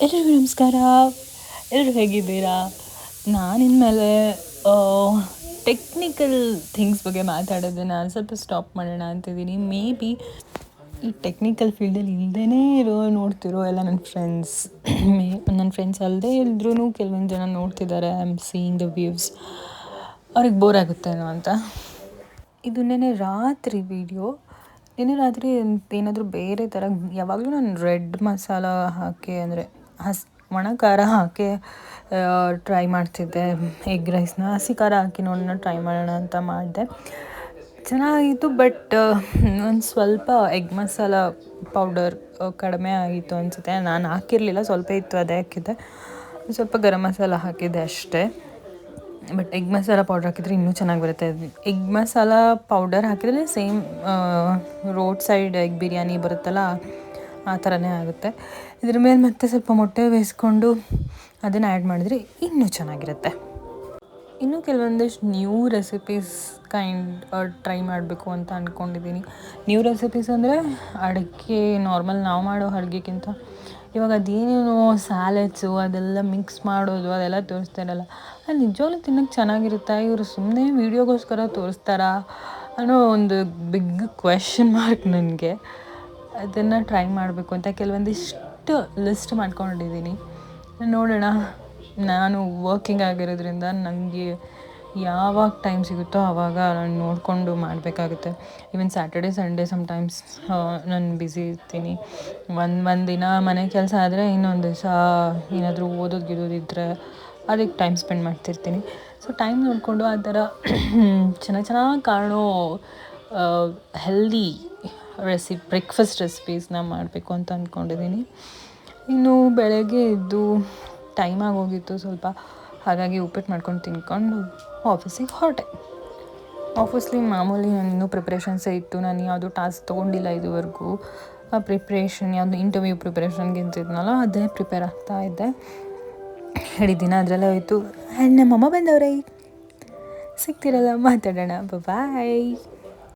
ಎಲ್ರಿಗೂ ನಮಸ್ಕಾರ. ಎಲ್ಲರೂ ಹೇಗಿದ್ದೀರಾ? ನಾನಿನ್ಮೇಲೆ ಟೆಕ್ನಿಕಲ್ ಥಿಂಗ್ಸ್ ಬಗ್ಗೆ ಮಾತಾಡೋದನ್ನು ಸ್ವಲ್ಪ ಸ್ಟಾಪ್ ಮಾಡೋಣ ಅಂತಿದ್ದೀನಿ. ಮೇ ಬಿ ಈ ಟೆಕ್ನಿಕಲ್ ಫೀಲ್ಡಲ್ಲಿ ಇಲ್ಲದೇ ನೋಡ್ತಿರೋ ಎಲ್ಲ ನನ್ನ ಫ್ರೆಂಡ್ಸ್ ಅಲ್ಲದೆ ಇದ್ರೂ ಕೆಲವೊಂದು ಜನ ನೋಡ್ತಿದ್ದಾರೆ. I am seeing the views. ಅವ್ರಿಗೆ ಬೋರ್ ಆಗುತ್ತೇನೋ ಅಂತ. ಇದು ನೆನ್ನೆ ರಾತ್ರಿ ವಿಡಿಯೋ. ನೆನ್ನೆ ರಾತ್ರಿ ಏನಾದರೂ ಬೇರೆ ಥರ, ಯಾವಾಗಲೂ ನಾನು ರೆಡ್ ಮಸಾಲ ಹಾಕಿ ಅಂದರೆ ಒಣ ಖಾರ ಹಾಕಿ ಟ್ರೈ ಮಾಡ್ತಿದ್ದೆ ಎಗ್ ರೈಸ್ನ. ಹಸಿ ಖಾರ ಹಾಕಿ ನೋಡೋಣ ಟ್ರೈ ಮಾಡೋಣ ಅಂತ ಮಾಡಿದೆ. ಚೆನ್ನಾಗಿತ್ತು, ಬಟ್ ಒಂದು ಸ್ವಲ್ಪ ಎಗ್ ಮಸಾಲ ಪೌಡರ್ ಕಡಿಮೆ ಆಗಿತ್ತು ಅನಿಸುತ್ತೆ. ನಾನು ಹಾಕಿರಲಿಲ್ಲ, ಸ್ವಲ್ಪ ಇತ್ತು, ಅದೇ ಹಾಕಿದ್ದೆ. ಸ್ವಲ್ಪ ಗರಂ ಮಸಾಲ ಹಾಕಿದ್ದೆ ಅಷ್ಟೇ. ಬಟ್ ಎಗ್ ಮಸಾಲ ಪೌಡರ್ ಹಾಕಿದರೆ ಇನ್ನೂ ಚೆನ್ನಾಗಿ ಬರುತ್ತೆ. ಎಗ್ ಮಸಾಲ ಪೌಡರ್ ಹಾಕಿದರೆ same road side egg biryani ಬರುತ್ತಲ್ಲ, ಆ ಥರನೇ ಆಗುತ್ತೆ. ಇದ್ರ ಮೇಲೆ ಮತ್ತೆ ಸ್ವಲ್ಪ ಮೊಟ್ಟೆ ಬೇಯಿಸ್ಕೊಂಡು ಅದನ್ನು ಆ್ಯಡ್ ಮಾಡಿದರೆ ಇನ್ನೂ ಚೆನ್ನಾಗಿರುತ್ತೆ. ಇನ್ನೂ ಕೆಲವೊಂದಿಷ್ಟು ನ್ಯೂ ರೆಸಿಪೀಸ್ ಟ್ರೈ ಮಾಡಬೇಕು ಅಂತ ಅಂದ್ಕೊಂಡಿದ್ದೀನಿ. ನ್ಯೂ ರೆಸಿಪೀಸ್ ಅಂದರೆ ಅಡುಗೆ ನಾರ್ಮಲ್ ನಾವು ಮಾಡೋ ಅಡುಗೆಗಿಂತ ಇವಾಗ ಅದೇನೇನೋ ಸ್ಯಾಲೆಡ್ಸು ಅದೆಲ್ಲ ಮಿಕ್ಸ್ ಮಾಡೋದು ಅದೆಲ್ಲ ತೋರಿಸ್ತಾರಲ್ಲ, ಅದು ನಿಜವಾಗ್ಲೂ ತಿನ್ನೋಕ್ಕೆ ಚೆನ್ನಾಗಿರುತ್ತಾ, ಇವರು ಸುಮ್ಮನೆ ವೀಡಿಯೋಗೋಸ್ಕರ ತೋರಿಸ್ತಾರಾ ಅನ್ನೋ ಒಂದು ಬಿಗ್ ಕ್ವೆಶ್ಚನ್ ಮಾರ್ಕ್ ನನಗೆ. ಅದನ್ನು ಟ್ರೈ ಮಾಡಬೇಕು ಅಂತ ಕೆಲವೊಂದಿಷ್ಟು ಲಿಸ್ಟ್ ಮಾಡ್ಕೊಂಡಿದ್ದೀನಿ. ನೋಡೋಣ. ನಾನು ವರ್ಕಿಂಗ್ ಆಗಿರೋದ್ರಿಂದ ನನಗೆ ಯಾವಾಗ ಟೈಮ್ ಸಿಗುತ್ತೋ ಆವಾಗ ನಾನು ನೋಡಿಕೊಂಡು ಮಾಡಬೇಕಾಗುತ್ತೆ. ಈವನ್ ಸ್ಯಾಟರ್ಡೆ ಸಂಡೇ ಸಮ್ಟೈಮ್ಸ್ ನಾನು ಬ್ಯುಸಿ ಇರ್ತೀನಿ. ಒಂದು ದಿನ ಮನೆ ಕೆಲಸ ಆದರೆ ಇನ್ನೊಂದು ದಿವಸ ಏನಾದರೂ ಓದೋದಿದ್ದರೆ ಅದಕ್ಕೆ ಟೈಮ್ ಸ್ಪೆಂಡ್ ಮಾಡ್ತಿರ್ತೀನಿ. ಸೊ ಟೈಮ್ ನೋಡಿಕೊಂಡು ಆ ಥರ ಚೆನ್ನಾಗಿ ಕಾಣೋ ಹೆಲ್ದಿ ಬ್ರೇಕ್ಫಾಸ್ಟ್ ರೆಸಿಪೀಸ್ನ ಮಾಡಬೇಕು ಅಂತ ಅಂದ್ಕೊಂಡಿದ್ದೀನಿ. ಇನ್ನು ಬೆಳಗ್ಗೆ ಎದ್ದು ಟೈಮ್ ಆಗೋಗಿತ್ತು ಸ್ವಲ್ಪ, ಹಾಗಾಗಿ ಉಪ್ಪಿಟ್ಟು ಮಾಡ್ಕೊಂಡು ತಿಂದ್ಕೊಂಡು ಆಫೀಸಿಗೆ ಹೊರಟೆ. ಆಫೀಸ್ಲಿ ಮಾಮೂಲಿ ನಾನು ಇನ್ನೂ ಪ್ರಿಪ್ರೇಷನ್ಸೇ ಇತ್ತು. ನಾನು ಯಾವುದೂ ಟಾಸ್ಕ್ ತೊಗೊಂಡಿಲ್ಲ ಇದುವರೆಗೂ. ಆ ಪ್ರಿಪ್ರೇಷನ್ ಯಾವುದು ಇಂಟರ್ವ್ಯೂ ಪ್ರಿಪ್ರೇಷನ್ಗೆ ಅಂತಿದ್ನಲ್ಲ, ಅದೇ ಪ್ರಿಪೇರ್ ಆಗ್ತಾಯಿದ್ದೆ. ಇಡೀ ದಿನ ಅದರಲ್ಲೇ ಹೋಯಿತು. ಆ್ಯಂಡ್ ನಮ್ಮಮ್ಮ ಬಂದವ್ರೆ. ಸಿಗ್ತಿರಲ್ಲ, ಮಾತಾಡೋಣ. ಬಾಯ್.